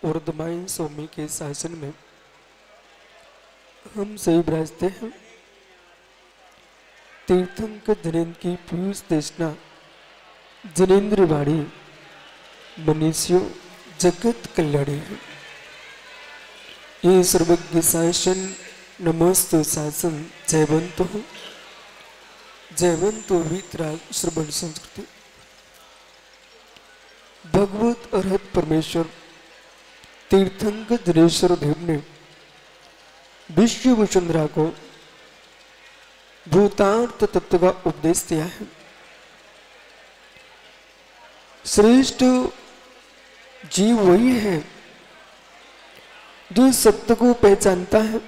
और दमाइन स्वामी के शासन में हम सभी विराजते हैं। तीर्थंकर जनेन्द्र की पीयूष देशना जनेन्द्र वाणी मनीषियों जगत कल्याणी है। ये सर्वज्ञ शासन नमोस्तु शासन जयवंतो वीतराग श्रवण संस्कृति। भगवत अरहत परमेश्वर तीर्थंकर जनेश्वर देव ने विश्व वसुंधरा को भूतार्थ तत्व का उपदेश दिया है। श्रेष्ठ जीव वही है जो सत्य को पहचानता है,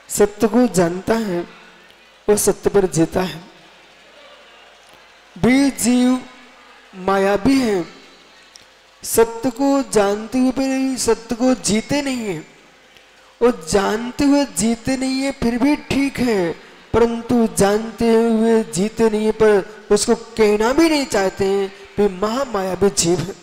सत्य को जानता है और सत्य पर जीता है। वे जीव मायावी है, सत्य को जानते हुए भी सत्य को जीते नहीं है, और जानते हुए जीते नहीं है फिर भी ठीक है, परंतु जानते हुए जीते नहीं है पर उसको कहना भी नहीं चाहते हैं, वे महामायावी जीव है।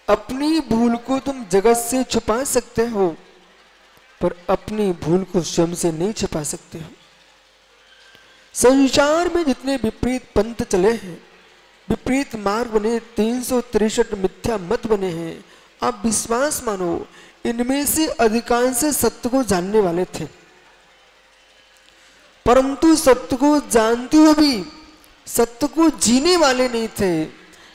अपनी भूल को तुम जगत से छुपा सकते हो, पर अपनी भूल को स्वयं से नहीं छुपा सकते हो। संसार में जितने विपरीत पंथ चले हैं, विपरीत मार्ग बने, 363 मिथ्या मत बने हैं, आप विश्वास मानो इनमें से अधिकांश सत्य को जानने वाले थे, परंतु सत्य को जानते हुए भी सत्य को जीने वाले नहीं थे।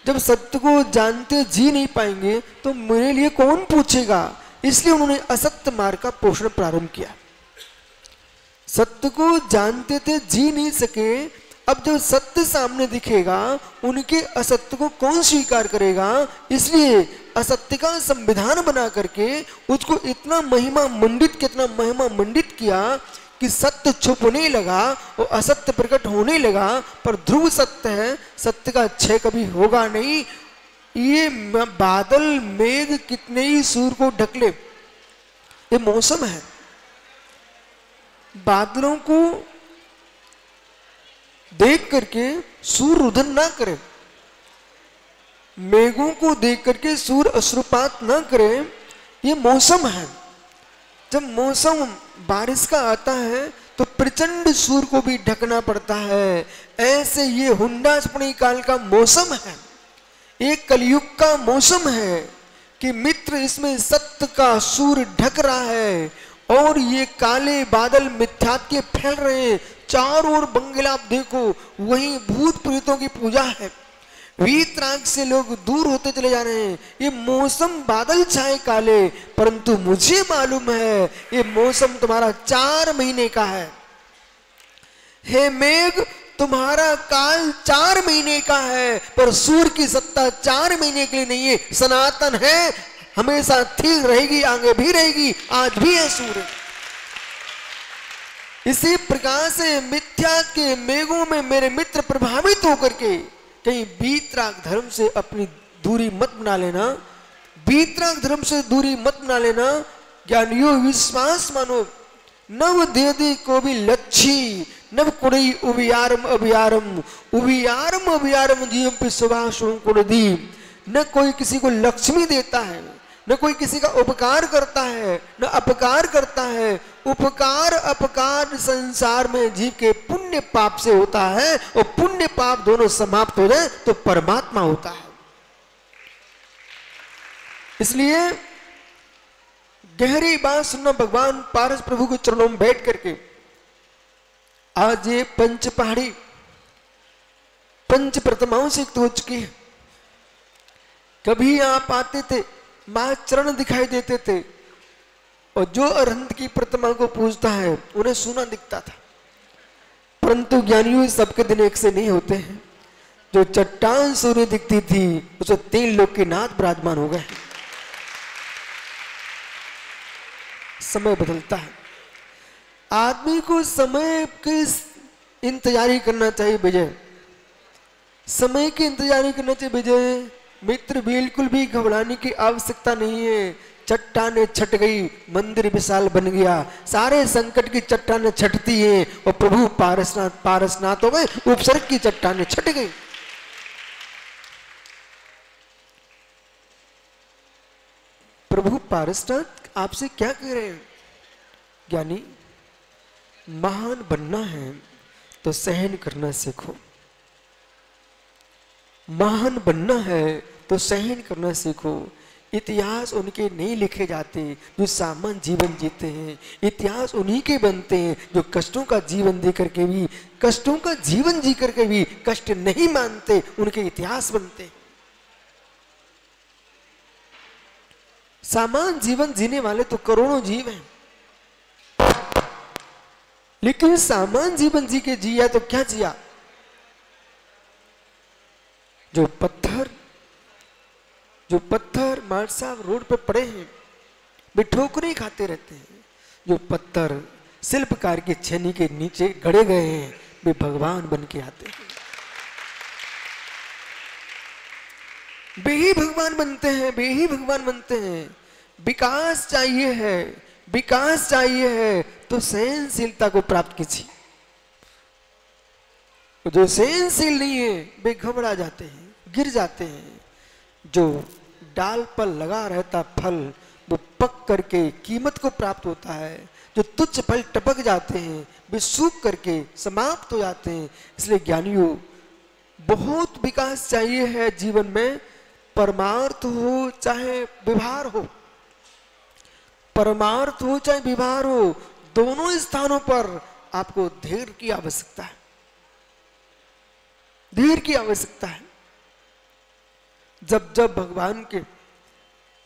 जब सत्य को जानते जी नहीं पाएंगे तो मेरे लिए कौन पूछेगा, इसलिए उन्होंने असत्य मार्ग का पोषण प्रारंभ किया। सत्य को जानते थे, जी नहीं सके, अब जब सत्य सामने दिखेगा उनके असत्य को कौन स्वीकार करेगा, इसलिए असत्य का संविधान बना करके उसको इतना महिमा मंडित किया कि सत्य छुपने लगा और असत्य प्रकट होने लगा। पर ध्रुव सत्य है, सत्य का क्षय कभी होगा नहीं। ये बादल मेघ कितने ही सूर्य को ढक ले, ये मौसम है। बादलों को देख करके सूर्य रुदन ना करे, मेघों को देख करके सूर्य अश्रुपात ना करे, ये मौसम है। जब मौसम बारिश का आता है तो प्रचंड सूर्य को भी ढकना पड़ता है। ऐसे ये हुंडापनी काल का मौसम है, एक कलयुग का मौसम है कि मित्र इसमें सत्य का सूर्य ढक रहा है और ये काले बादल मिथ्यात्व के फैल रहे हैं। चारों ओर बंगला आप देखो, वहीं भूत प्रेतों की पूजा है, वीतराग से लोग दूर होते चले जा रहे हैं। ये मौसम बादल छाए काले, परंतु मुझे मालूम है ये मौसम तुम्हारा 4 महीने का है। हे मेघ, तुम्हारा काल 4 महीने का है, पर सूर्य की सत्ता 4 महीने के लिए नहीं है, सनातन है, हमेशा थी रहेगी, आगे भी रहेगी, आज भी है सूर्य। इसी प्रकार से मिथ्या के मेघों में मेरे मित्र प्रभावित होकर के कहीं वीतराग धर्म से अपनी दूरी मत बना लेना, वीतराग धर्म से दूरी मत बना लेना। ज्ञानियों विश्वास मानो, नव देदी को भी लच्छी नव कुड़ई उबियारम जीव पे सुभाषों कुड़ी। न कोई किसी को लक्ष्मी देता है, न कोई किसी का उपकार करता है, न अपकार करता है। उपकार अपकार संसार में जीव के पुण्य पाप से होता है, और पुण्य पाप दोनों समाप्त हो जाए तो परमात्मा होता है। इसलिए गहरी बात सुनना, भगवान पारस प्रभु के चरणों में बैठ करके आज ये पंच पहाड़ी पंच प्रतिमाओं से युक्त हो चुकी है। कभी आप आते थे, मां चरण दिखाई देते थे, और जो अरहंत की प्रतिमा को पूजता है उन्हें सोना दिखता था। परंतु ज्ञानियों सबके दिन एक से नहीं होते हैं। जो चट्टान सूर्य दिखती थी उसे 3 लोक के नाथ विराजमान हो गए। समय बदलता है, आदमी को समय की इंतजारी करना चाहिए विजय, समय की इंतजारी करना चाहिए विजय। मित्र बिल्कुल भी घबराने की आवश्यकता नहीं है। चट्टाने छट गई, मंदिर विशाल बन गया, सारे संकट की चट्टाने छटती हैं और प्रभु पारसनाथ हो गए, उपसर्ग की चट्टाने छट गई। प्रभु पारसनाथ आपसे क्या कह रहे हैं? ज्ञानी, महान बनना है तो सहन करना सीखो। महान बनना है तो सहन करना सीखो। इतिहास उनके नहीं लिखे जाते जो सामान्य जीवन जीते हैं, इतिहास उन्हीं के बनते हैं जो कष्टों का जीवन जी करके भी, कष्टों का जीवन जी करके भी कष्ट नहीं मानते, उनके इतिहास बनते। सामान्य जीवन जीने वाले तो करोड़ों जीव हैं, लेकिन सामान्य जीवन जी के जिया तो क्या जिया? जो पत्थर मार साहब रोड पे पड़े हैं, वे ठोकरें खाते रहते हैं। जो पत्थर शिल्पकार की छेनी के नीचे गड़े गए हैं, वे भगवान बन के आते हैं, वे ही भगवान बनते हैं, वे ही भगवान बनते हैं। विकास चाहिए है, विकास चाहिए है तो सहनशीलता को प्राप्त कीजिए। जो सहनशील नहीं है वे घबरा जाते हैं, गिर जाते हैं। जो डाल पर लगा रहता फल वो पक करके कीमत को प्राप्त होता है। जो तुच्छ फल टपक जाते हैं वे सूख करके समाप्त हो जाते हैं। इसलिए ज्ञानियों, बहुत विकास चाहिए है जीवन में, परमार्थ हो चाहे व्यवहार हो, परमार्थ हो चाहे व्यवहार हो, दोनों स्थानों पर आपको धैर्य की आवश्यकता है, धैर्य की आवश्यकता है। जब जब भगवान के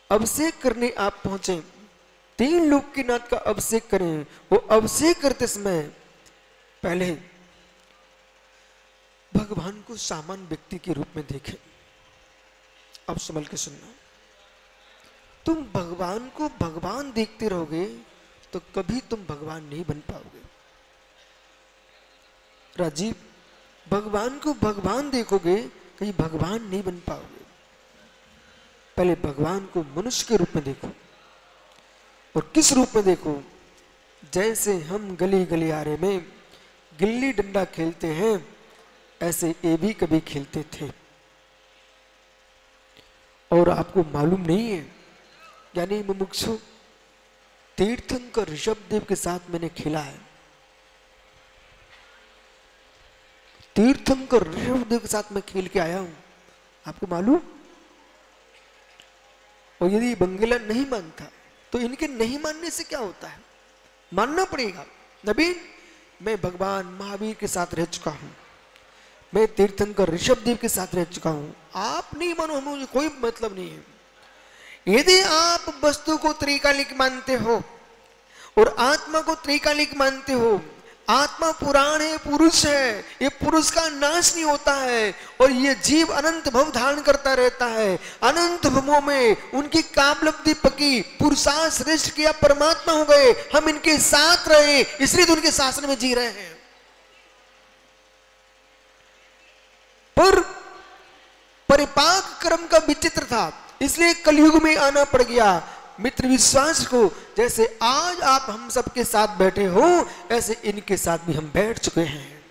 अभिषेक करने आप पहुंचे, 3 लोक के नाथ का अभिषेक करें, वो अभिषेक करते समय पहले भगवान को सामान्य व्यक्ति के रूप में देखें। अब संभल के सुनना, तुम भगवान को भगवान देखते रहोगे तो कभी तुम भगवान नहीं बन पाओगे। राजीव, भगवान को भगवान देखोगे कहीं भगवान नहीं बन पाओगे। पहले भगवान को मनुष्य के रूप में देखो। और किस रूप में देखो? जैसे हम गली गलियारे में गिल्ली डंडा खेलते हैं, ऐसे ये भी कभी खेलते थे। और आपको मालूम नहीं है, यानी मुमुक्षु, तीर्थंकर ऋषभदेव के साथ मैंने खेला है। तीर्थंकर ऋषभदेव के साथ मैं खेल के आया हूं, आपको मालूम? और यदि बंगला नहीं मानता तो इनके नहीं मानने से क्या होता है? मानना पड़ेगा। नबीन, मैं भगवान महावीर के साथ रह चुका हूं, मैं तीर्थंकर ऋषभदेव के साथ रह चुका हूं। आप नहीं मानो, मुझे कोई मतलब नहीं है। यदि आप वस्तु को त्रिकालिक मानते हो और आत्मा को त्रिकालिक मानते हो, आत्मा पुराण है, पुरुष है, ये पुरुष का नाश नहीं होता है और ये जीव अनंत भव धारण करता रहता है। अनंत भवों में उनकी कामलब्धि पकी, पुरुषार्थ श्रेष्ठ किया, परमात्मा हो गए, हम इनके साथ रहे, इसलिए तो उनके शासन में जी रहे हैं। पर परिपाक कर्म का विचित्र था, इसलिए कलयुग में आना पड़ गया। मित्र विश्वास को, जैसे आज आप हम सबके साथ बैठे हो, ऐसे इनके साथ भी हम बैठ चुके हैं।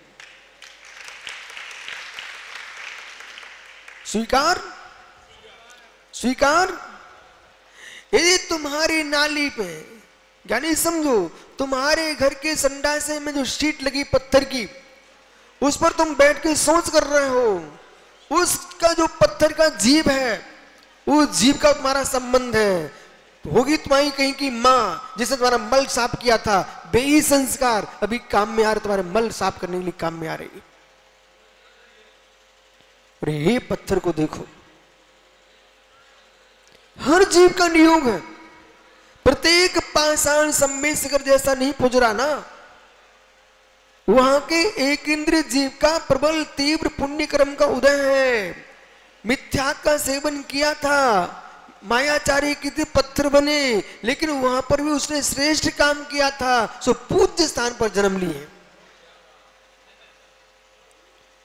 स्वीकार स्वीकार। यदि तुम्हारी नाली पे, यानी समझो तुम्हारे घर के संडासे में जो शीट लगी पत्थर की, उस पर तुम बैठ के सोच कर रहे हो, उसका जो पत्थर का जीव है, उस जीव का तुम्हारा संबंध है। तो होगी तुम्हारी कहीं की माँ जिसने तुम्हारा मल साफ किया था, बेही संस्कार अभी काम में आ रहे, तुम्हारे मल साफ करने के लिए काम में आ रही। और ये पत्थर को देखो, हर जीव का नियोग है, प्रत्येक पाषाण सम्मेशकर जैसा नहीं पुजरा ना। वहां के एक इंद्रिय जीव का प्रबल तीव्र पुण्य कर्म का उदय है। मिथ्या का सेवन किया था, मायाचारी कितने पत्थर बने, लेकिन वहां पर भी उसने श्रेष्ठ काम किया था, सो पूज्य स्थान पर जन्म लिए।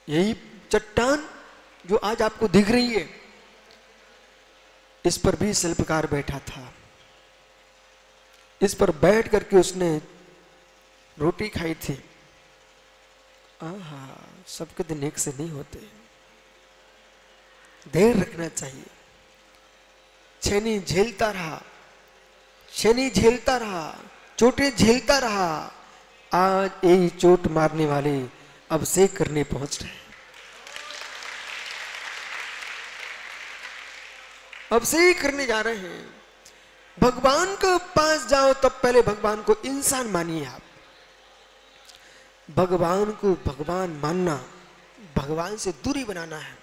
यही चट्टान जो आज आपको दिख रही है, इस पर भी शिल्पकार बैठा था। इस पर बैठ करके उसने रोटी खाई थी। आहा, सबके दिन एक से नहीं होते, धैर्य रखना चाहिए। छेनी झेलता रहा, शनि झेलता रहा, चोटें झेलता रहा। आज यही चोट मारने वाले अभिषेक करने पहुंच रहे हैं। अभिषेक करने जा रहे हैं। भगवान के पास जाओ तब पहले भगवान को इंसान मानिए। आप भगवान को भगवान मानना, भगवान से दूरी बनाना है।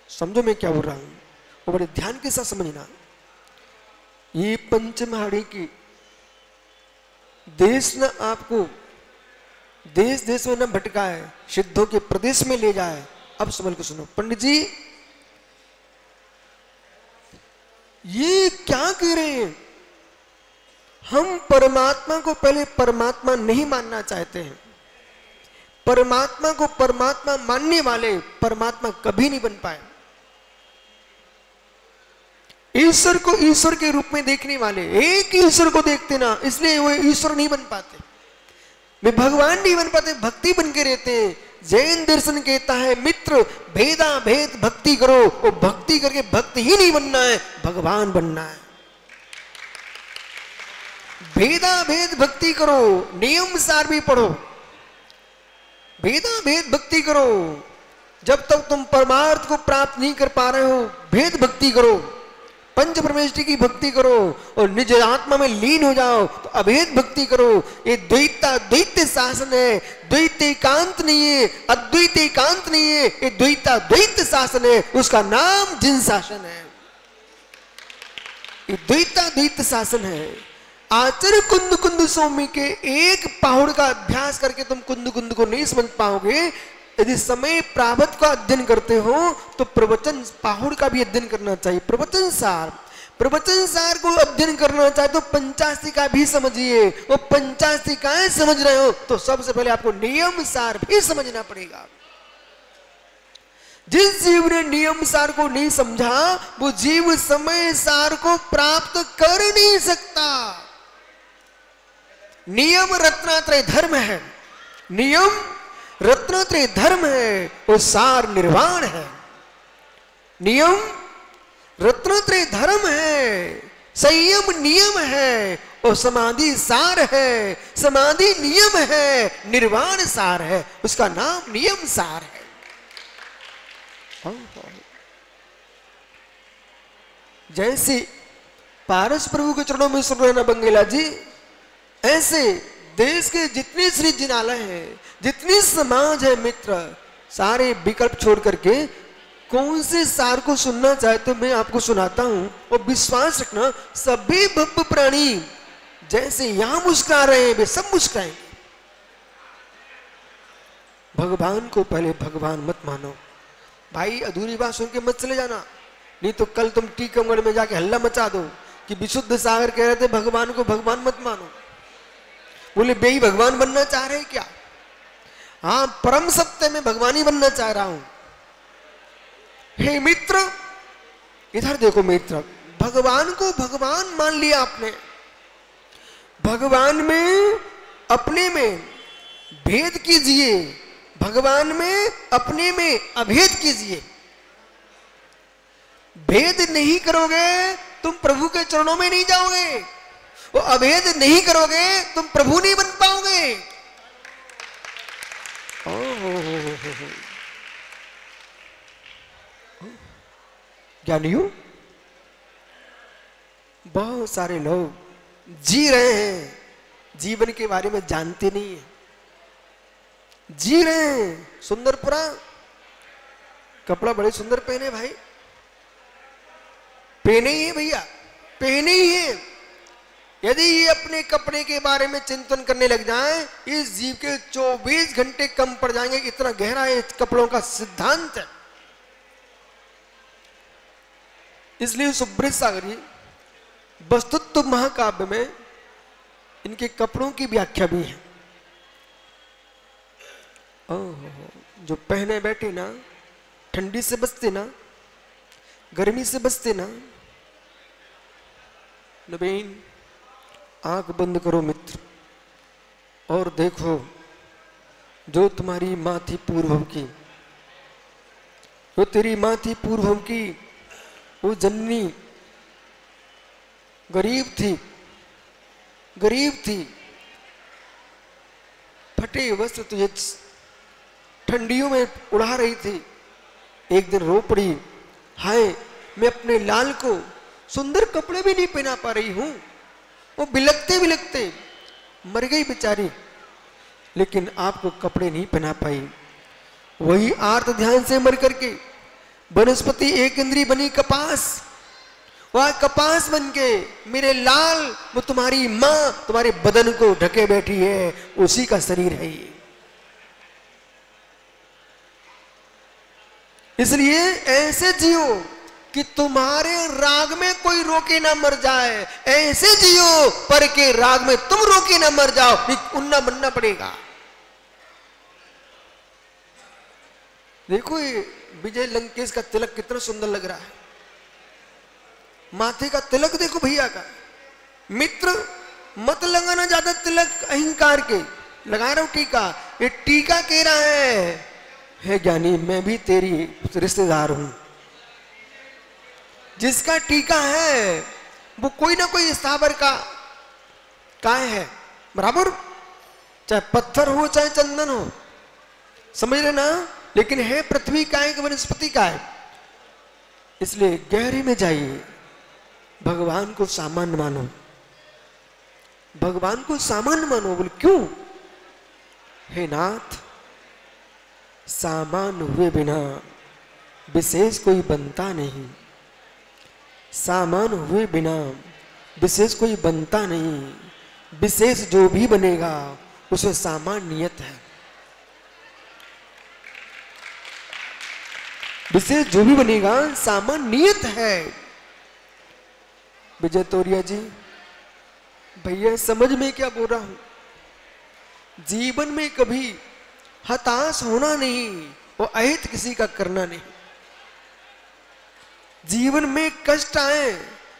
समझो मैं क्या बोल रहा हूं, वो बड़े ध्यान के साथ समझना। ये पंचमहाड़ी की देश न आपको देश देश में न भटकाए, सिद्धों के प्रदेश में ले जाए। अब समझ को सुनो पंडित जी, ये क्या कह रहे हैं? हम परमात्मा को पहले परमात्मा नहीं मानना चाहते हैं। परमात्मा को परमात्मा मानने वाले परमात्मा कभी नहीं बन पाए। ईश्वर को ईश्वर के रूप में देखने वाले एक ईश्वर को देखते ना, इसलिए वो ईश्वर नहीं बन पाते, वे भगवान नहीं बन पाते, भक्ति बन के रहते हैं। जैन दर्शन कहता है मित्र भेदा भेद भक्ति करो। वो भक्ति करके भक्ति ही नहीं बनना है, भगवान बनना है। भेदा भेद भक्ति करो, नियम सार भी पढ़ो। भेदा भेद भक्ति करो। जब तक तुम परमार्थ को प्राप्त नहीं कर पा रहे हो, भेद भक्ति करो, पंच परमेष्टि की भक्ति करो और निज आत्मा में लीन हो जाओ तो अभेद भक्ति करो। ये द्वैता द्वैत शासन है, द्वैत एकांत नहीं है, अद्वैत एकांत नहीं है, ये द्वैता द्वैत शासन है। उसका नाम जिन शासन है, ये द्वैता द्वैत शासन है। आचर कुंद कुंद सौम्य के एक पहाड़ का अभ्यास करके तुम कुंद कुंद को नहीं समझ पाओगे। यदि समय प्रारब्ध का अध्ययन करते हो तो प्रवचन पहाड़ का भी अध्ययन करना चाहिए। प्रवचन सार को अध्ययन करना चाहिए तो पंचास्तिका भी समझिए। वो पंचास्तिकाएं समझ रहे हो तो सबसे पहले आपको नियम सार भी समझना पड़ेगा। जिस जीव ने नियम सार को नहीं समझा वो जीव समय सार को प्राप्त कर नहीं सकता। नियम रत्नात्रय धर्म है, नियम रत्नात्रय धर्म है, वो सार निर्वाण है। नियम रत्नात्रय धर्म है, संयम नियम है, और समाधि सार है, समाधि नियम है, निर्वाण सार है, उसका नाम नियम सार है। जैसे पारस प्रभु के चरणों में सुन रहे ना बंगेला जी, ऐसे देश के जितने श्री जिनालय हैं, जितनी समाज है मित्र, सारे विकल्प छोड़ करके कौन से सार को सुनना चाहे तो मैं आपको सुनाता हूं। और विश्वास रखना सभी भव्य प्राणी जैसे यहां मुस्कुरा रहे हैं वे सब मुस्कुराएंगे। भगवान को पहले भगवान मत मानो भाई, अधूरी बात सुन के मत चले जाना, नहीं तो कल तुम टीकमगढ़ में जाके हल्ला मचा दो कि विशुद्ध सागर कह रहे थे भगवान को भगवान मत मानो। बोले बेई भगवान बनना चाह रहे क्या? हाँ, परम सत्य में भगवान ही बनना चाह रहा हूं। हे मित्र, इधर देखो मित्र, भगवान को भगवान मान लिया आपने, भगवान में अपने में भेद कीजिए, भगवान में अपने में अभेद कीजिए। भेद नहीं करोगे तुम प्रभु के चरणों में नहीं जाओगे, वो अभेद नहीं करोगे तुम प्रभु नहीं बन पाओगे। ज्ञानियों, बहुत सारे लोग जी रहे हैं, जीवन के बारे में जानते नहीं है, जी रहे हैं सुंदरपुरा, कपड़ा बड़े सुंदर पहने भाई, पहने ही है भैया, पहने ही है। यदि ये अपने कपड़े के बारे में चिंतन करने लग जाएं, इस जीव के 24 घंटे कम पड़ जाएंगे। इतना गहरा है कपड़ों का सिद्धांत है। इसलिए सुब्रत सागर जी वस्तुत्व महाकाव्य में इनके कपड़ों की व्याख्या भी है। जो पहने बैठे ना, ठंडी से बचते ना, गर्मी से बचते ना। नवीन, आंख बंद करो मित्र और देखो, जो तुम्हारी माँ थी पूर्वम की, जो तेरी माँ थी पूर्वम की, वो जननी गरीब थी, फटे वस्त्र तुझे ठंडियों में उड़ा रही थी। एक दिन रो पड़ी, हाय मैं अपने लाल को सुंदर कपड़े भी नहीं पहना पा रही हूं। वो बिलखते बिलखते मर गई बेचारी, लेकिन आपको कपड़े नहीं पहना पाई। वही आर्त ध्यान से मर करके वनस्पति एक इंद्री बनी कपास, वह कपास बन के मेरे लाल, वो तुम्हारी मां तुम्हारे बदन को ढके बैठी है, उसी का शरीर है ये। इसलिए ऐसे जियो कि तुम्हारे राग में कोई रोके ना मर जाए, ऐसे जियो पर के राग में तुम रोके ना मर जाओ, उन्ना बनना पड़ेगा। देखो ये विजय लंकेश का तिलक कितना सुंदर लग रहा है, माथे का तिलक देखो भैया का। मित्र मत लगाना ज्यादा तिलक अहंकार के, लगा रहा हूं टीका, ये टीका कह रहा है ज्ञानी मैं भी तेरी रिश्तेदार हूं। जिसका टीका है वो कोई ना कोई स्थावर का काय है, बराबर, चाहे पत्थर हो चाहे चंदन हो, समझ रहे ना, लेकिन है पृथ्वी काय का, वनस्पति का है। इसलिए गहरे में जाइए, भगवान को सामान्य मानो, भगवान को सामान्य मानो। बोले क्यों? हे नाथ, सामान्य हुए बिना विशेष कोई बनता नहीं, सामान्य हुए बिना विशेष कोई बनता नहीं, विशेष जो भी बनेगा उसमें सामान्य नियत है। विशेष जो भी बनेगा सामान्य नियत है। विजय तोरिया जी, भैया समझ में क्या बोल रहा हूं? जीवन में कभी हताश होना नहीं और अहित किसी का करना नहीं। जीवन में कष्ट आए,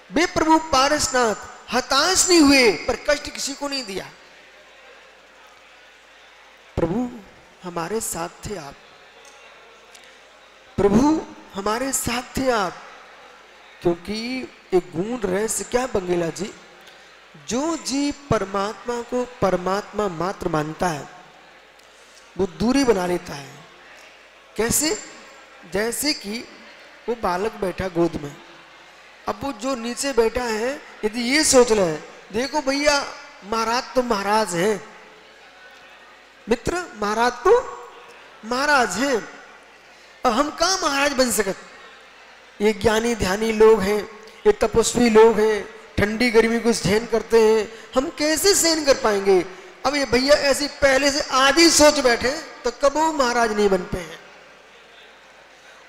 वे प्रभु पारसनाथ हताश नहीं हुए पर कष्ट किसी को नहीं दिया। प्रभु हमारे साथ थे आप, प्रभु हमारे साथ थे आप, क्योंकि एक गूढ़ रहस्य क्या बंगेला जी, जो जीव परमात्मा को परमात्मा मात्र मानता है वो दूरी बना लेता है। कैसे? जैसे कि वो बालक बैठा गोद में, अब वो जो नीचे बैठा है यदि ये सोच ले, देखो भैया महाराज तो महाराज है, मित्र महाराज तो महाराज है, अब हम कहाँ महाराज बन सकते? ये ज्ञानी ध्यानी लोग हैं, ये तपस्वी लोग हैं, ठंडी गर्मी को सहन करते हैं, हम कैसे सहन कर पाएंगे? अब ये भैया ऐसी पहले से आधी सोच बैठे तो कब वो महाराज नहीं बन पाए हैं।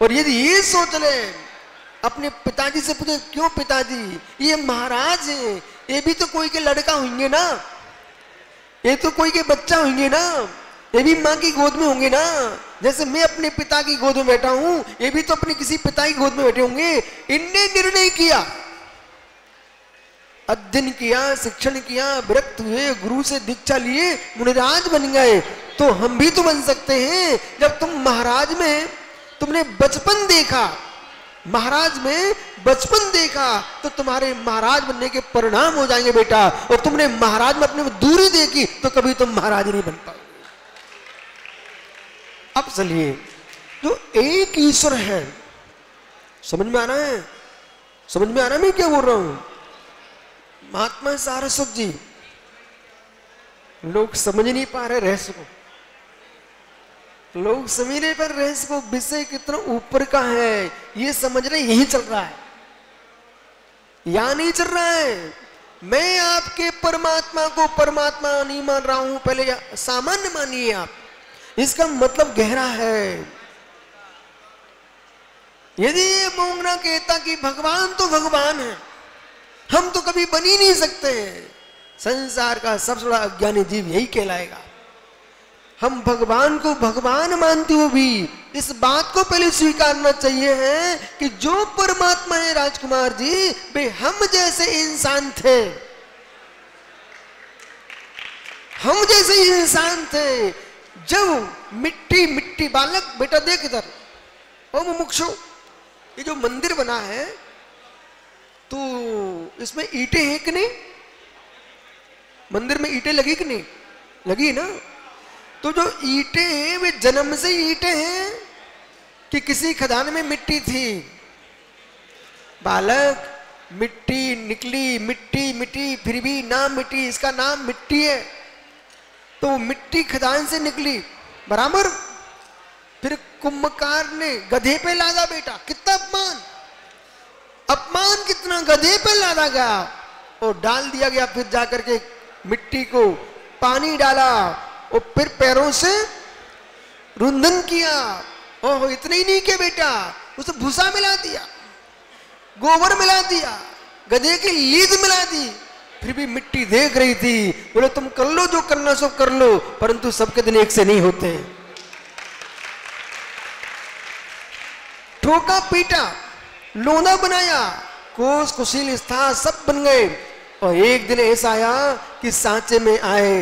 और यदि ये सोच ले, अपने पिताजी से पूछे, क्यों पिताजी ये महाराज हैं, ये भी तो कोई के लड़का होंगे ना, ये तो कोई के बच्चा होंगे ना, ये भी माँ की गोद में होंगे ना, जैसे मैं अपने पिता की गोद में बैठा हूं, ये भी तो अपने किसी पिता की गोद में बैठे होंगे। इनने निर्णय किया, अध्ययन किया, शिक्षण किया, विरक्त हुए, गुरु से दीक्षा लिए, मुनिराज बन गए, तो हम भी तो बन सकते हैं। जब तुम महाराज में तुमने बचपन देखा, महाराज में बचपन देखा, तो तुम्हारे महाराज बनने के परिणाम हो जाएंगे बेटा। और तुमने महाराज में अपने दूरी देखी तो कभी तुम महाराज नहीं बन पाओगे। अब चलिए, जो एक ईश्वर है, समझ में आ रहा है? समझ में आ रहा है मैं क्या बोल रहा हूं? महात्मा सारस्वत जी, लोग समझ नहीं पा रहे रहस्य को, लोग समझ नहीं पा रहे रहस्य को, विषय कितना ऊपर का है ये समझ रहे, यही चल रहा है, यहां नहीं चल रहा है। मैं आपके परमात्मा को परमात्मा नहीं मान रहा हूं, पहले सामान्य मानिए आप, इसका मतलब गहरा है। यदि ये मोंगना कहता कि भगवान तो भगवान है, हम तो कभी बन ही नहीं सकते, संसार का सबसे बड़ा अज्ञानी जीव यही कहलाएगा। हम भगवान को भगवान मानते हुए भी इस बात को पहले स्वीकारना चाहिए है कि जो परमात्मा है राजकुमार जी, वे हम जैसे इंसान थे, हम जैसे इंसान थे। जब मिट्टी मिट्टी, बालक बेटा देख इधर, ओ मुमुक्षु, ये जो मंदिर बना है तो इसमें ईंटें हैं कि नहीं? मंदिर में ईंटें लगी कि नहीं? लगी ना। तो जो ईंटें हैं वे जन्म से ईंटें हैं कि किसी खदान में मिट्टी थी? बालक, मिट्टी निकली, मिट्टी मिट्टी, फिर भी नाम मिट्टी, इसका नाम मिट्टी है। तो मिट्टी खदान से निकली, बराबर। फिर कुंभकार ने गधे पे लादा बेटा, कितना अपमान, अपमान कितना, गधे पे लादा गया और डाल दिया गया। फिर जाकर के मिट्टी को पानी डाला और फिर पैरों से रुंधन किया। ओहो, इतने ही नहीं किया बेटा, उसे भूसा मिला दिया, गोबर मिला दिया, गधे की लीद मिला दी। फिर भी मिट्टी देख रही थी, बोले तुम कर लो जो करना सो कर लो, परंतु सबके दिन एक से नहीं होते। ठोका पीटा, लोना बनाया, कोस कुशील स्था सब बन गए। और एक दिन ऐसा आया कि सांचे में आए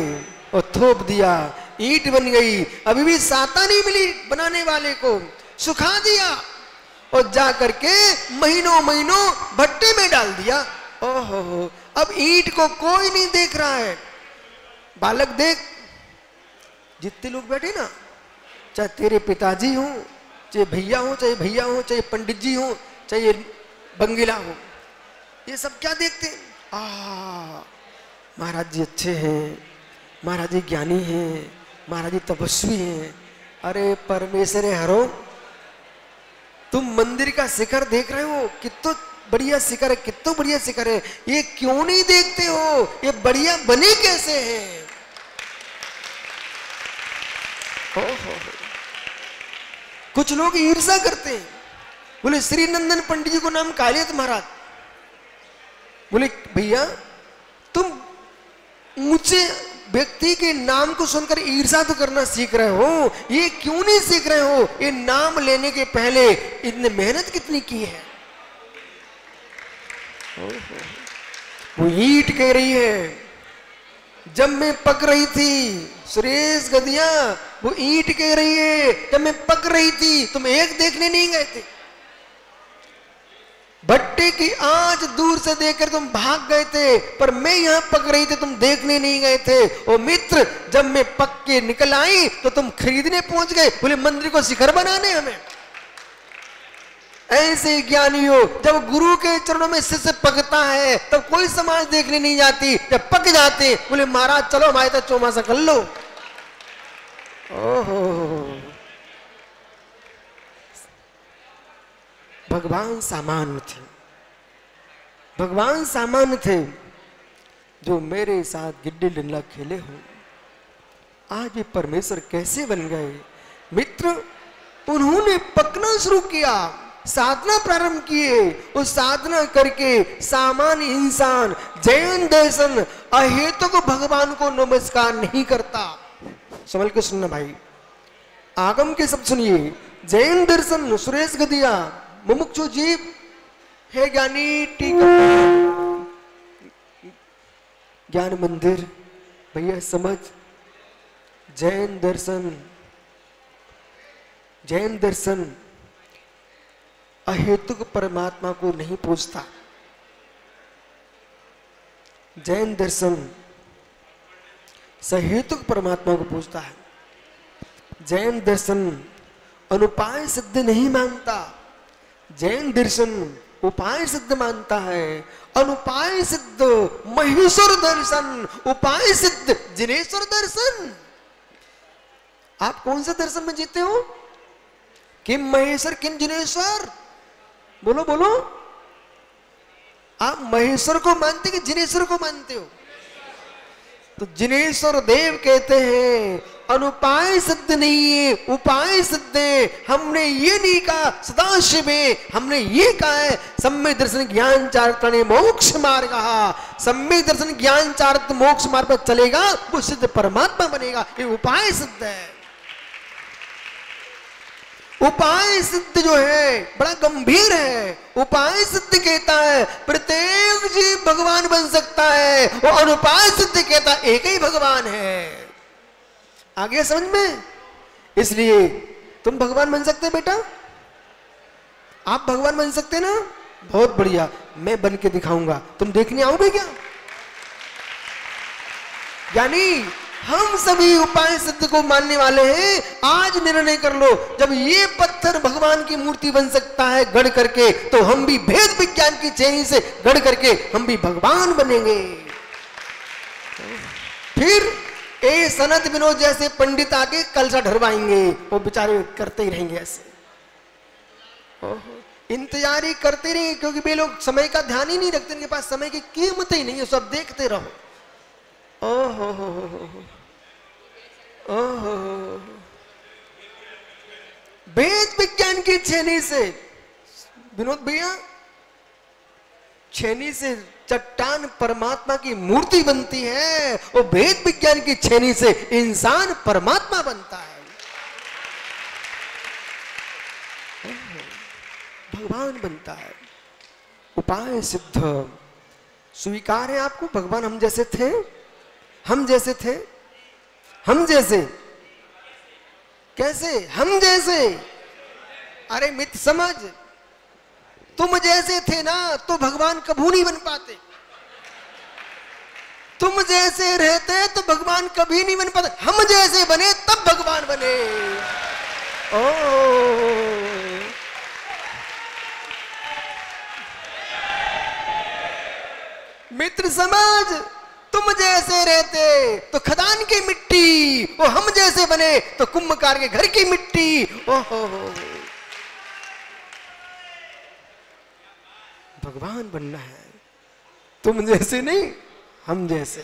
और थोप दिया, ईंट बन गई। अभी भी साता नहीं मिली बनाने वाले को, सुखा दिया और जा करके महीनों महीनों भट्टे में डाल दिया। ओहो, अब ईंट को कोई नहीं देख रहा है। बालक देख, जितने लोग बैठे ना, चाहे तेरे पिताजी हो, चाहे भैया हो, चाहे पंडित जी हो, चाहे बंगीला हो, ये सब क्या देखते? महाराज जी अच्छे हैं, महाराज जी ज्ञानी हैं, महाराज जी तपस्वी हैं। अरे परमेश्वर हरो, तुम मंदिर का शिखर देख रहे हो, कितना बढ़िया शिखर है, कितना बढ़िया शिखर है, ये क्यों नहीं देखते हो? ये बढ़िया बने कैसे हैं? कुछ लोग ईर्ष्या करते हैं। बोले श्री नंदन पंडित जी को नाम कालिया महाराज, बोले भैया तुम ऊंचे व्यक्ति के नाम को सुनकर ईर्ष्या तो करना सीख रहे हो, ये क्यों नहीं सीख रहे हो? ये नाम लेने के पहले इतने मेहनत कितनी की है। वो ईंट कह रही है, जब मैं पक रही थी सुरेश गदिया, वो ईंट कह रही है जब मैं पक रही थी तुम एक देखने नहीं गए थे, भट्टे की आंच दूर से देखकर तुम भाग गए थे, पर मैं यहां पक रही थी तुम देखने नहीं गए थे। ओ मित्र, जब मैं पक के निकल आई तो तुम खरीदने पहुंच गए, बोले मंदिर को शिखर बनाने हमें। ऐसे ज्ञानी हो, जब गुरु के चरणों में शिष्य पकता है तब कोई समाज देखने नहीं जाती, जब पक जाते बोले महाराज चलो हमारे तक चौमासा कर लो। ओहो, भगवान सामान्य थे, भगवान सामान्य थे। जो मेरे साथ गिल्ली डंडा खेले हो, आज ये परमेश्वर कैसे बन गए? मित्र, उन्होंने पकना शुरू किया, साधना प्रारंभ किए, उस साधना करके सामान्य इंसान जैन दर्शन अहेतुक को भगवान को नमस्कार नहीं करता। समझ के सुनना भाई, आगम के सब सुनिए। जैन दर्शन सुरेश गदिया मुमुक्षु जीव है ज्ञानी टीका ज्ञान मंदिर, भैया समझ, जैन दर्शन अहेतुक परमात्मा को नहीं पूछता। जैन दर्शन सहेतुक परमात्मा को पूछता है। जैन दर्शन अनुपाय सिद्ध नहीं मानता, जैन दर्शन उपाय सिद्ध मानता है। अनुपाय सिद्ध महेश्वर दर्शन, उपाय सिद्ध जिनेश्वर दर्शन। आप कौन से दर्शन में जीते हो? किम महेश्वर किम जिनेश्वर? बोलो बोलो, आप महेश्वर को मानते कि जिनेश्वर को मानते हो? तो जिनेश्वर देव कहते हैं अनुपाय सिद्ध नहीं है, उपाय सिद्ध है। हमने ये नहीं कहा सदाशिव है, हमने ये कहा है सम्यक दर्शन ज्ञान चारित्र मोक्ष मार्ग। सम्यक दर्शन ज्ञान चारित्र मोक्ष मार्ग पर चलेगा वो सिद्ध परमात्मा बनेगा, ये उपाय सिद्ध है। उपाय सिद्ध जो है बड़ा गंभीर है। उपाय सिद्ध कहता है प्रत्येक जीव भगवान बन सकता है, और अनुपाय सिद्ध कहता है एक ही भगवान है। आगे समझ में? इसलिए तुम भगवान बन सकते बेटा, आप भगवान बन सकते ना? बहुत बढ़िया, मैं बन के दिखाऊंगा, तुम देखने आओगे क्या? यानी हम सभी उपाय सिद्ध को मानने वाले हैं। आज निर्णय कर लो, जब ये पत्थर भगवान की मूर्ति बन सकता है गढ़ करके, तो हम भी भेद विज्ञान की छेनी से गढ़ करके हम भी भगवान बनेंगे। फिर ए सनत विनोद जैसे पंडित आके कलशा ढरवाएंगे, वो बेचारे करते ही रहेंगे ऐसे, इंतजार ही करते रहिए, क्योंकि वे लोग समय का ध्यान ही नहीं रखते, इनके पास समय की कीमत ही नहीं है, सब देखते रहो। ओहो ओहो, वेद विज्ञान की छेनी से विनोद भैया, छेनी से चट्टान परमात्मा की मूर्ति बनती है, और वेद विज्ञान की छेनी से इंसान परमात्मा बनता है, भगवान बनता है। उपाय सिद्ध स्वीकार है आपको? भगवान हम जैसे थे, हम जैसे थे, हम जैसे कैसे? हम जैसे, अरे मित्र समझ, तुम जैसे थे ना तो भगवान कभी नहीं बन पाते, तुम जैसे रहते तो भगवान कभी नहीं बन पाते, हम जैसे बने तब भगवान बने। ओ मित्र समझ, तुम जैसे रहते तो खदान की मिट्टी, और हम जैसे बने तो कुंभकार के घर की मिट्टी। ओहो, भगवान बनना है, तुम जैसे नहीं, हम जैसे।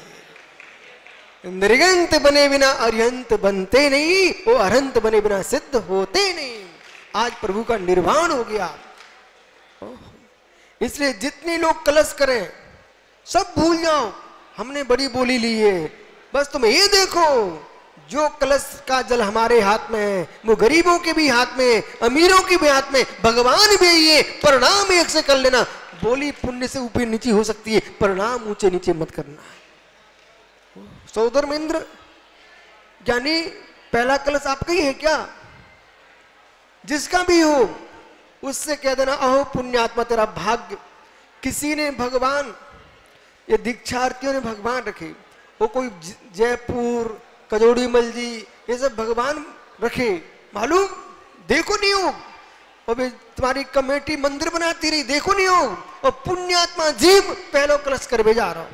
निर्गंत बने बिना अरिहंत बनते नहीं, वो अरहंत बने बिना सिद्ध होते नहीं। आज प्रभु का निर्वाण हो गया, इसलिए जितने लोग कलश करें सब भूल जाओ, हमने बड़ी बोली ली है, बस तुम ये देखो, जो कलश का जल हमारे हाथ में है वो गरीबों के भी हाथ में, अमीरों के भी हाथ में, भगवान भी ये परिणाम एक से कर लेना। बोली पुण्य से ऊपर नीचे हो सकती है, परिणाम ऊंचे नीचे मत करना। सौदर महेंद्र यानी पहला कलश आपका ही है क्या? जिसका भी हो उससे कह देना, अहो पुण्यात्मा तेरा भाग्य। किसी ने भगवान, ये दीक्षार्थियों ने भगवान रखे, वो कोई जयपुर कजोड़ी मल जी ये सब भगवान रखे, मालूम देखो नहीं हो, और तुम्हारी कमेटी मंदिर बनाती रही, देखो नहीं हो, और पुण्यात्मा जीव पहलो कलश कर भेजा रहा हो।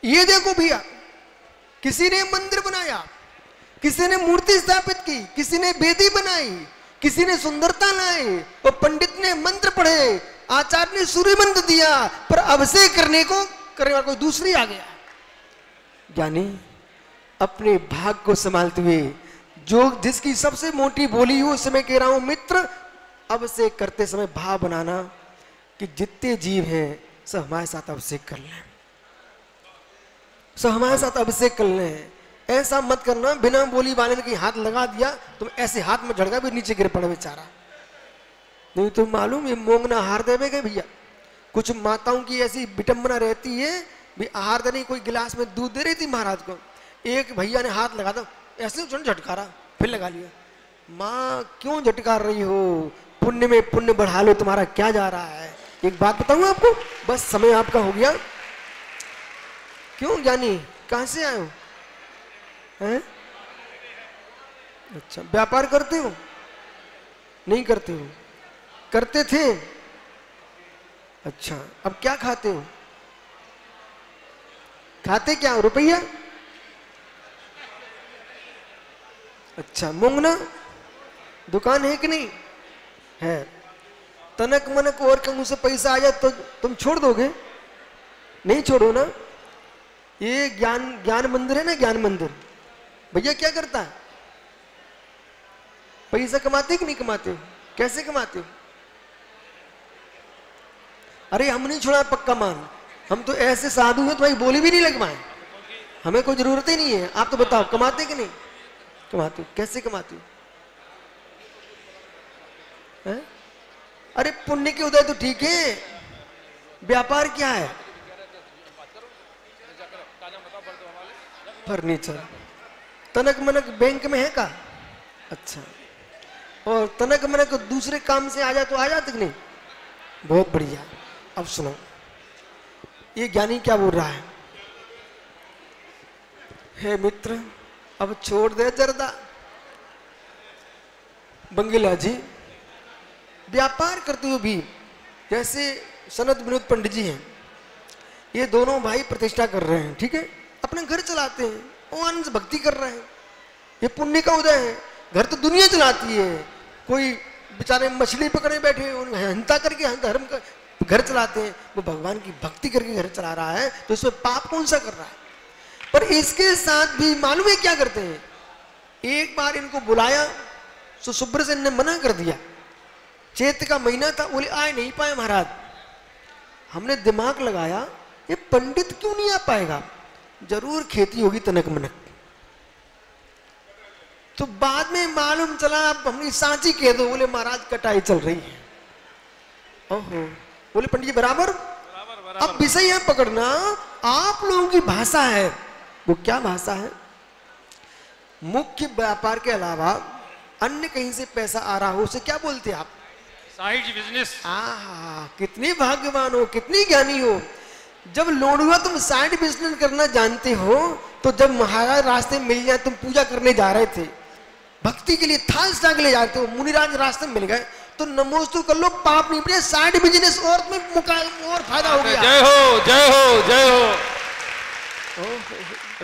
ये देखो भैया, किसी ने मंदिर बनाया, किसी ने मूर्ति स्थापित की, किसी ने वेदी बनाई, किसी ने सुंदरता लाई, और पंडित ने मंत्र पढ़े, आचार्य ने सूर्य मंत्र दिया, पर अभिषेक करने वाला कोई दूसरी आ गया। यानी अपने भाग को संभालते हुए, जो जिसकी सबसे मोटी बोली हो, उस समय कह रहा हूं मित्र, अभिषेक करते समय भाव बनाना कि जितने जीव हैं सब हमारे साथ अभिषेक कर लें, सब हमारे साथ अभिषेक कर लें। ऐसा मत करना बिना बोली वाले ने हाथ लगा दिया, तुम ऐसे हाथ में झड़का भी नीचे गिर पड़े बेचारा। नहीं तो मालूम ये मोंगना आहार देवे गए भैया, कुछ माताओं की ऐसी विटंबना रहती है भी, आहार देने कोई गिलास में दूध दे रही थी महाराज को, एक भैया ने हाथ लगा था, ऐसे झटकारा, फिर लगा लिया। माँ क्यों झटकार रही हो, पुण्य में पुण्य बढ़ा लो, तुम्हारा क्या जा रहा है। एक बात बताऊं आपको, बस समय आपका हो गया। क्यों ज्ञानी, कहां से आए हो? हैं? अच्छा, व्यापार करते हो? नहीं करते हो? करते थे? अच्छा, अब क्या खाते हो? खाते क्या हो? रुपया? अच्छा, मूंगना दुकान है कि नहीं है? तनक मनक और कहूं से पैसा आ जाए तो तुम छोड़ दोगे? नहीं छोड़ो ना। ये ज्ञान मंदिर है ना, ज्ञान मंदिर, भैया क्या करता है? पैसा कमाते कि नहीं कमाते हो? कैसे कमाते हो? अरे हम नहीं छोड़ा पक्का मान, हम तो ऐसे साधु हैं तुम्हारी बोली भी नहीं लगवाए, हमें कोई जरूरत ही नहीं है। आप तो बताओ कमाते कि नहीं कमाते हो? कैसे कमाते हो? है? अरे पुण्य के उदय तो ठीक है, व्यापार क्या है? फर्नीचर। तनक मनक बैंक में है का? अच्छा, और तनक मनक दूसरे काम से आ जाए तो आ जाते कि नहीं? बहुत बढ़िया। अब सुनो, ये ज्ञानी क्या बोल रहा है? हे मित्र, अब छोड़ दे जरदा। बंगला जी व्यापार करते हुए भी, जैसे सनत विनोद पंडित जी हैं, ये दोनों भाई प्रतिष्ठा कर रहे हैं, ठीक है, अपने घर चलाते हैं, वो आनंद से भक्ति कर रहे हैं, ये पुण्य का उदय है। घर तो दुनिया चलाती है, कोई बेचारे मछली पकड़े बैठे हंता करके धर्म का घर चलाते हैं, वो भगवान की भक्ति करके घर चला रहा है, तो इसमें पाप कौन सा कर रहा है? पर इसके साथ भी मालूम है क्या करते हैं? एक बार इनको बुलाया तो सुब्रसेन ने मना कर दिया। चैत का महीना था, बोले आए नहीं पाए महाराज। हमने दिमाग लगाया, ये पंडित क्यों नहीं आ पाएगा, जरूर खेती होगी तनक मनक। तो बाद में मालूम चला, अब हमने सांची कह दो, बोले महाराज कटाई चल रही है। ओहो, बोले पंडित जी बराबर, अब विषय है पकड़ना, आप लोगों की भाषा है, वो क्या भाषा है? मुख्य व्यापार के अलावा अन्य कहीं से पैसा आ रहा हो, उसे क्या बोलते हैं आप? Side business. कितनी भाग्यवान हो, कितनी ज्ञानी हो। जब लोडुआ तुम साइड बिजनेस करना जानते हो, तो जब महाराज रास्ते में मिल जाए, तुम पूजा करने जा रहे थे, भक्ति के लिए थाल सजा के ले जाते हो, मुनिराज रास्ते में मिल गए, तो नमोस्तु कर लो, पाप नहीं पड़े, साइड बिजनेस और में और फायदा हो गया। जय हो जय हो जय हो।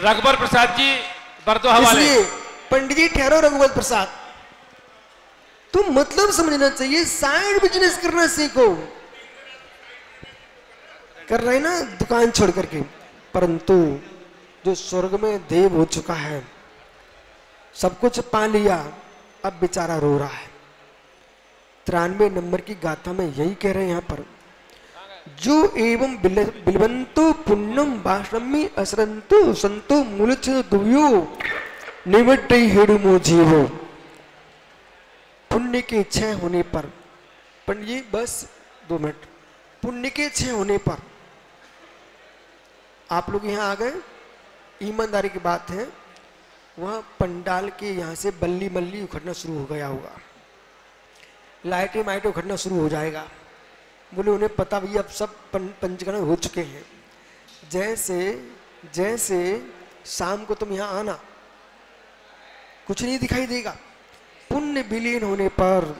रघुवर प्रसाद जी बरदोहा वाले। इसलिए पंडित जी ठहरो रघुवर प्रसाद, तुम मतलब समझना चाहिए, साइड बिजनेस करना सीखो। कर रहे ना दुकान छोड़ करके, परंतु जो स्वर्ग में देव हो चुका है, सब कुछ पा लिया, अब बेचारा रो रहा है। 93 नंबर की गाथा में यही कह रहे हैं यहाँ पर, जो एवं बिलवंतो पुण्यम वाश्रमी असरंतो संतो मूलच दुव्यो निवट हेडुमो जीवो। पुण्य के क्षय होने पर, पंडित जी बस 2 मिनट, पुण्य के क्षय होने पर आप लोग यहाँ आ गए, ईमानदारी की बात है, वहाँ पंडाल के यहाँ से बल्ली मल्ली उखड़ना शुरू हो गया होगा, लाइटें माइटें उखड़ना शुरू हो जाएगा। बोले उन्हें पता भैया अब सब पंचकरण हो चुके हैं। जैसे जैसे शाम को तुम यहाँ आना, कुछ नहीं दिखाई देगा, पुण्य विलीन होने पर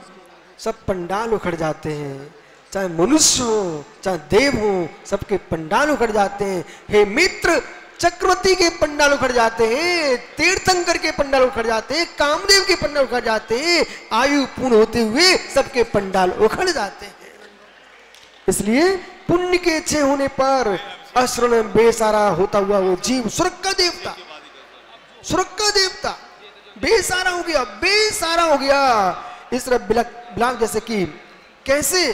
सब पंडाल उखड़ जाते हैं, चाहे मनुष्य हो चाहे देव हो, सबके पंडाल उखड़ जाते हैं। हे मित्र, चक्रवर्ती के पंडाल उखड़ जाते हैं, तीर्थंकर के पंडाल उखड़ जाते हैं, कामदेव के पंडाल उखड़ जाते हैं, आयु पूर्ण होते हुए सबके पंडाल उखड़ जाते हैं। इसलिए पुण्य के क्षय होने पर असुर में बेसारा होता हुआ वो जीव, स्वर्ग का देवता, स्वर्ग का देवता बेसारा हो गया, बेसारा हो गया। इस तरह बिलाक जैसे कि कैसे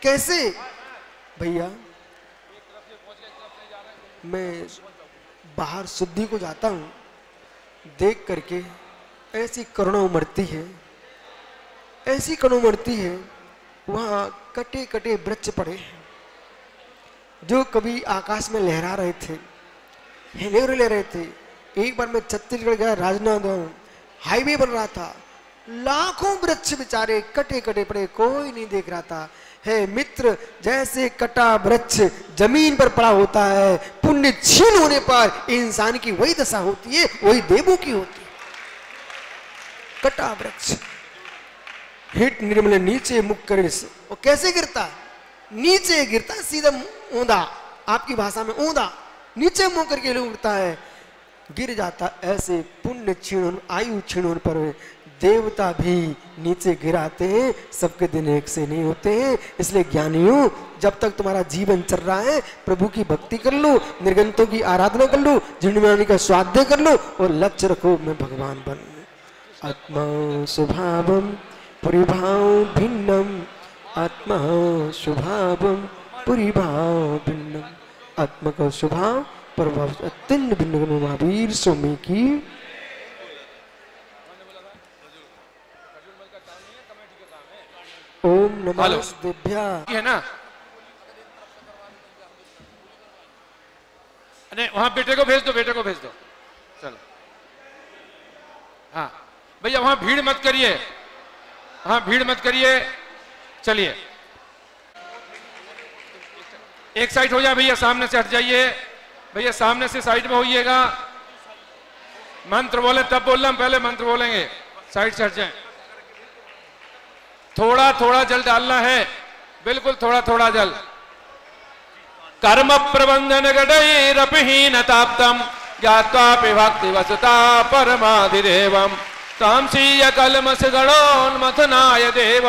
कैसे भैया, मैं बाहर शुद्धि को जाता हूं, देख करके ऐसी करुणा उमड़ती है, ऐसी करुणा उमड़ती है। वहां कटे कटे वृक्ष पड़े हैं, जो कभी आकाश में लहरा रहे थे, हिलोरे ले रहे थे। एक बार मैं छत्तीसगढ़ गया, राजनांदगांव हाईवे बन रहा था, लाखों वृक्ष बेचारे कटे कटे पड़े, कोई नहीं देख रहा था। है मित्र, जैसे कटा वृक्ष जमीन पर पड़ा होता है, पुण्य क्षीण होने पर इंसान की वही दशा होती है, वही देवों की होती है। कटा वृक्ष हिट निर्मल नीचे मुख करे, और कैसे गिरता? नीचे गिरता, सीधा ऊंधा, आपकी भाषा में ऊंधा, नीचे मुंह करके उड़ता है, गिर जाता। ऐसे पुण्य क्षीण, आयु क्षीण होने पर देवता भी नीचे गिराते हैं, सबके दिन एक से नहीं होते हैं। इसलिए ज्ञानियों, जब तक तुम्हारा जीवन चल रहा है, प्रभु की भक्ति कर लो, निर्गंतों की आराधना कर लो, जिनवाणी का स्वाध्याय कर लो, और लक्ष्य रखो मैं भगवान बन। आत्मा स्वभावम परिभाव भिन्नम, आत्मा स्वभावम परिभाव भिन्नम, आत्मा का स्वभाव प्रभाव अत्यंत भिन्न। महावीर स्वामी की ओम नमः शिवाय। है ना? अरे वहां बेटे को भेज दो, बेटे को भेज दो, चलो। हाँ भैया, वहां भीड़ मत करिए, हाँ भीड़ मत करिए, चलिए। एक साइड हो जाए भैया, सामने से हट जाइए भैया, सामने से साइड में होइएगा। मंत्र बोले तब बोलना, पहले मंत्र बोलेंगे, साइड से हट जाए। थोड़ा थोड़ा जल डालना है, बिल्कुल थोड़ा थोड़ा जल। कर्म प्रबंधन गडैरपहीन ताप्तम ज्ञात्वापि भक्ति वसता परमाधिदेवम तामसीय कलमस गणोन्मथनाय देव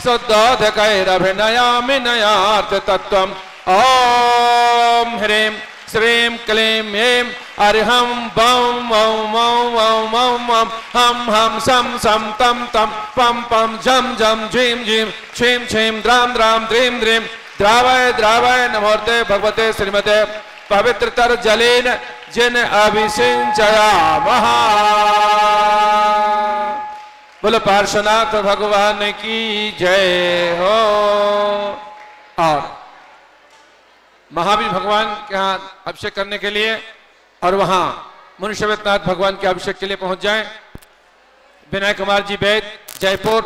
शुद्धोदकैरभिनयामि नयार्थ तत्वम। ओम ह्रीं श्रीं क्लीं ऐं अरिहं बम वं वं वं वं वं हम हम सम सम तम तम पम पम झम झम झीं झीं छीं छीं द्रां द्रां द्रीं द्रीं द्रावय द्रावय नमोर्ते भगवते श्रीमते पवित्रतर जलेन जिन अभिषिंचयामः। बोलो पार्श्वनाथ भगवान की जय हो। और महावीर भगवान के यहाँ अभिषेक करने के लिए और वहां मुनिश्वेतनाथ भगवान के अभिषेक के लिए पहुंच जाएं। विनय कुमार जी वैद जयपुर,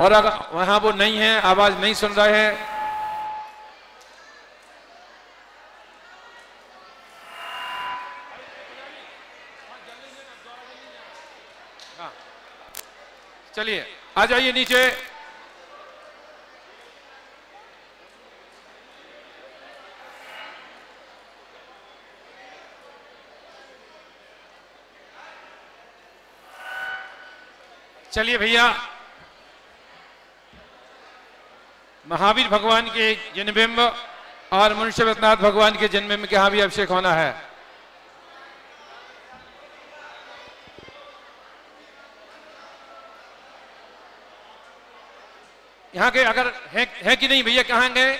और अगर वहां वो नहीं है, आवाज नहीं सुन रहे हैं, चलिए आ जाइए नीचे। चलिए भैया, महावीर भगवान के जन्मबिंब और मुनिश्वेतनाथ भगवान के जन्मबिंब के यहाँ भी अभिषेक होना है। यहाँ के अगर है कि नहीं भैया, कहाँ गए?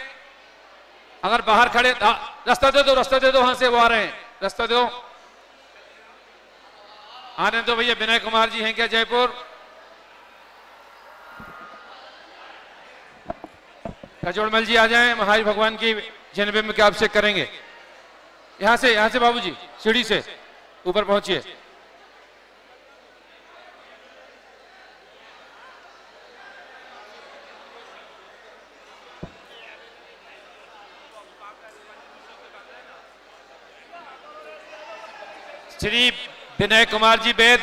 अगर बाहर खड़े, रास्ता दे दो, रास्ता दे दो, वहां से वो आ रहे हैं, रास्ता दो, आने दो भैया। विनय कुमार जी हैं क्या जयपुर? कचोड़मल जी आ जाएं, महावीर भगवान की जन्मबिंब के अभिषेक करेंगे। यहाँ से बाबूजी सीढ़ी से ऊपर पहुंचिए। श्री विनय कुमार जी वैद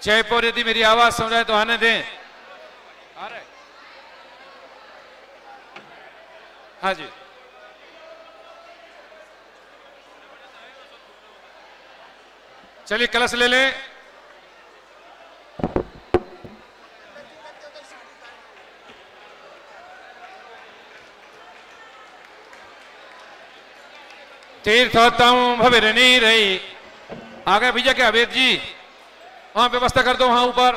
जयपुर, यदि मेरी आवाज सुन रहे तो आने दें। आ रहे? हाँ जी, चलिए कलश ले लें। तीर्थोत्तम भविरनीरई। आ गए भैया क्या वेद जी? वहां व्यवस्था कर दो, वहां ऊपर।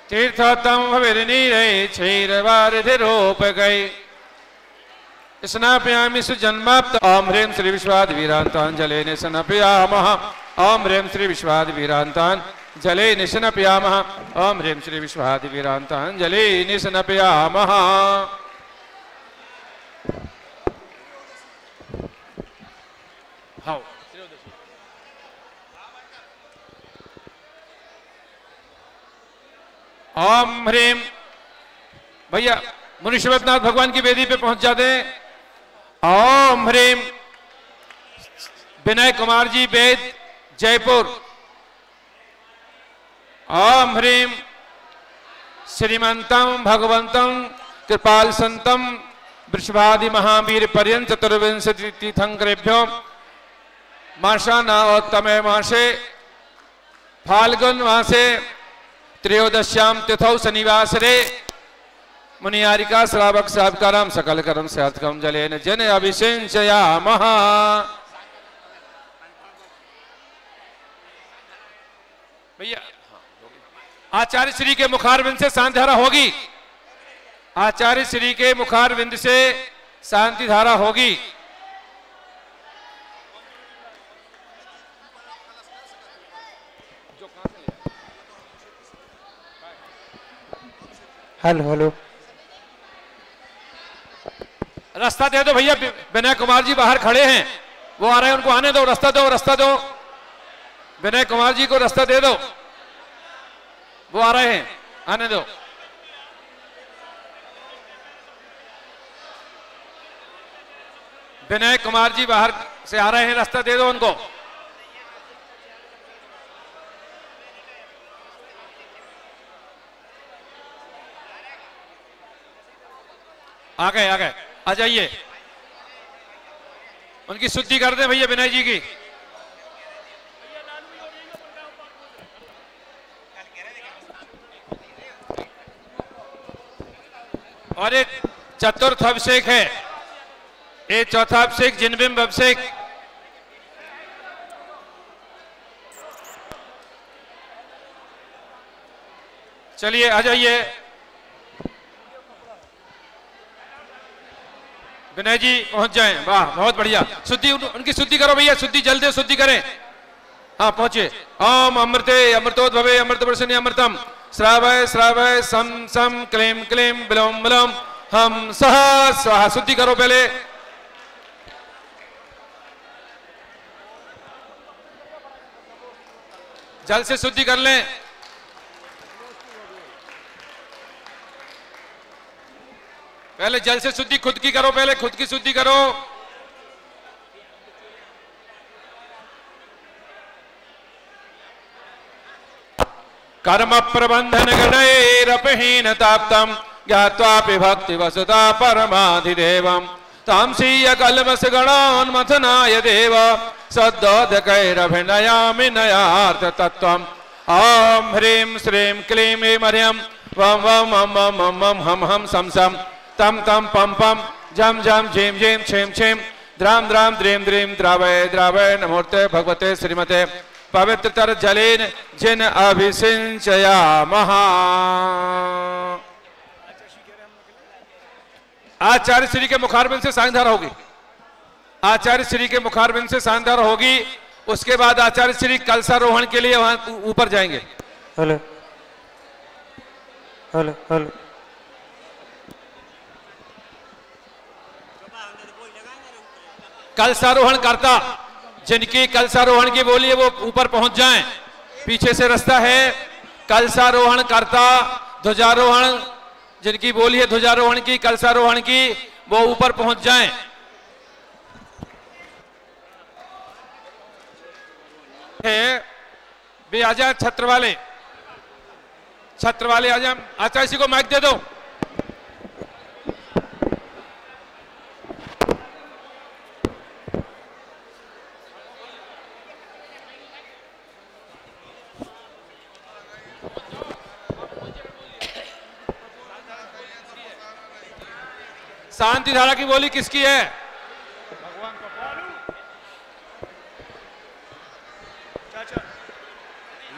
तीर्थोत्तम भविरनीरई क्षीरवारिधिरूप गई स्नापयामि सुजन्माप्त। ओम ह्रीं श्री विश्वाद्वीरान्तान् जले निस्नापयामः। ओम ह्रीं श्री विश्वाद्वीरान्तान् जले निस्नापयामः। ओम ह्रीं श्री विश्वाद्वीरान्तान् जले निस्नापयामः। हाँ, ओम ह्रीं भैया मुनिश्वेतनाथ भगवान की वेदी पे पहुंच जाते हैं। ओम ह्रीं विनय कुमार जी वैद जयपुर। ओम ह्रीं श्रीमंतम भगवंतम कृपाल संतम वृषभादि महावीर पर्यंत चतुर्विंशति तीर्थंकरेभ्यो मासानावत्तमे मासे फाल्गुन मासे त्रयोदश्याम तिथौ शनिवासरे मुनियारिका श्रावक सावकाराम सकल कर्म सार्थकम जलेन जन अभिषेचयामः। भैया आचार्य श्री के मुखारविंद से शांति धारा होगी। आचार्य श्री के मुखारविंद से शांति धारा होगी। हेलो हेलो, रास्ता दे दो भैया। विनय कुमार जी बाहर खड़े हैं, वो आ रहे हैं, उनको आने दो। रास्ता दो, रास्ता दो। विनय कुमार जी को रास्ता दे दो, वो आ रहे हैं, आने दो। विनय कुमार जी बाहर से आ रहे हैं, रास्ता दे दो उनको। आ गए, आ जाइए, उनकी शुद्धि कर दे भैया विनय जी की। और एक चतुर्थ अभिषेक है, ये चौथा अभिषेक जिनबिंब अभिषेक। चलिए आ जाइए, विनय जी पहुंच जाएं। वाह बहुत बढ़िया, शुद्धि उनकी शुद्धि करो भैया, शुद्धि जल्दी शुद्धि करें। हाँ पहुंचे। ओम अमृते अमृतोद्भवे अमृत वर्षिणी अमृतम श्रावय श्रावय सम सम क्लीम क्लीम बिलोम बिलोम हम सह स्वाहा। शुद्धि करो पहले। जल से शुद्धि कर लें। पहले जल से शुद्धि खुद की करो, पहले खुद की शुद्धि करो। कर्म प्रबंधन गणैरपहीन ताप्तम ज्ञात्वापि भक्ति वसुता परमाधिदेवम तामसीय कल्मस गणोन्मथनाय देव सद्दोदकैरभिनयामि नयार्थ तत्वम। ओम ह्रीं श्रीं क्लीं ऐं ह्रीं वं वं मं मं मं मं हम हम सम सम तम तम पम पम झम झम झीम झीम छीम छीम द्राम द्राम द्रीं द्रीं द्रावय द्रावय नमोर्ते भगवते श्रीमते पवित्रतर जलेन जिन अभिसिंचया महा। आचार्य श्री के मुखारबिंद से सांधार होगी, आचार्य श्री के मुखारबिंद से सांधार होगी। उसके बाद आचार्य श्री कलशारोहण के लिए वहां ऊपर जाएंगे। Hello hello hello. कलशारोहण करता जिनकी कलशारोहण की बोली है वो ऊपर पहुंच जाएं। पीछे से रास्ता है। कलशारोहण करता ध्वजारोहण जिनकी बोली है ध्वजारोहण की कलशारोहण की वो ऊपर पहुंच जाएं। भी आ जाए छत्र वाले, छत्र वाले आ जाए। आचार्य जी को माइक दे दो। शांति धारा की बोली किसकी है? भगवान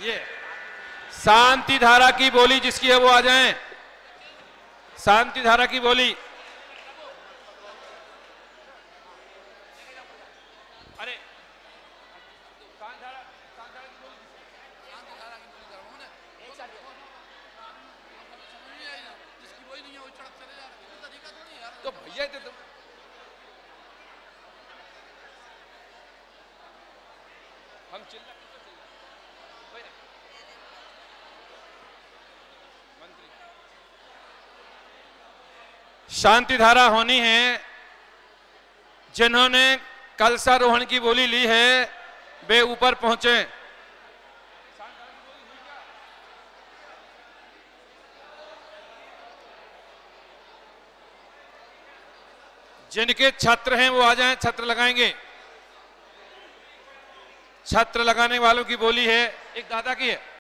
ये शांति धारा की बोली जिसकी है वो आ जाएं। शांति धारा की बोली। अरे तो भैया तो हम चिल्ला मंत्री शांति धारा होनी है। जिन्होंने कलशारोहण की बोली ली है वे ऊपर पहुंचे। जिनके छत्र हैं वो आ जाएं, छत्र लगाएंगे। छत्र लगाने वालों की बोली है, एक दादा की है।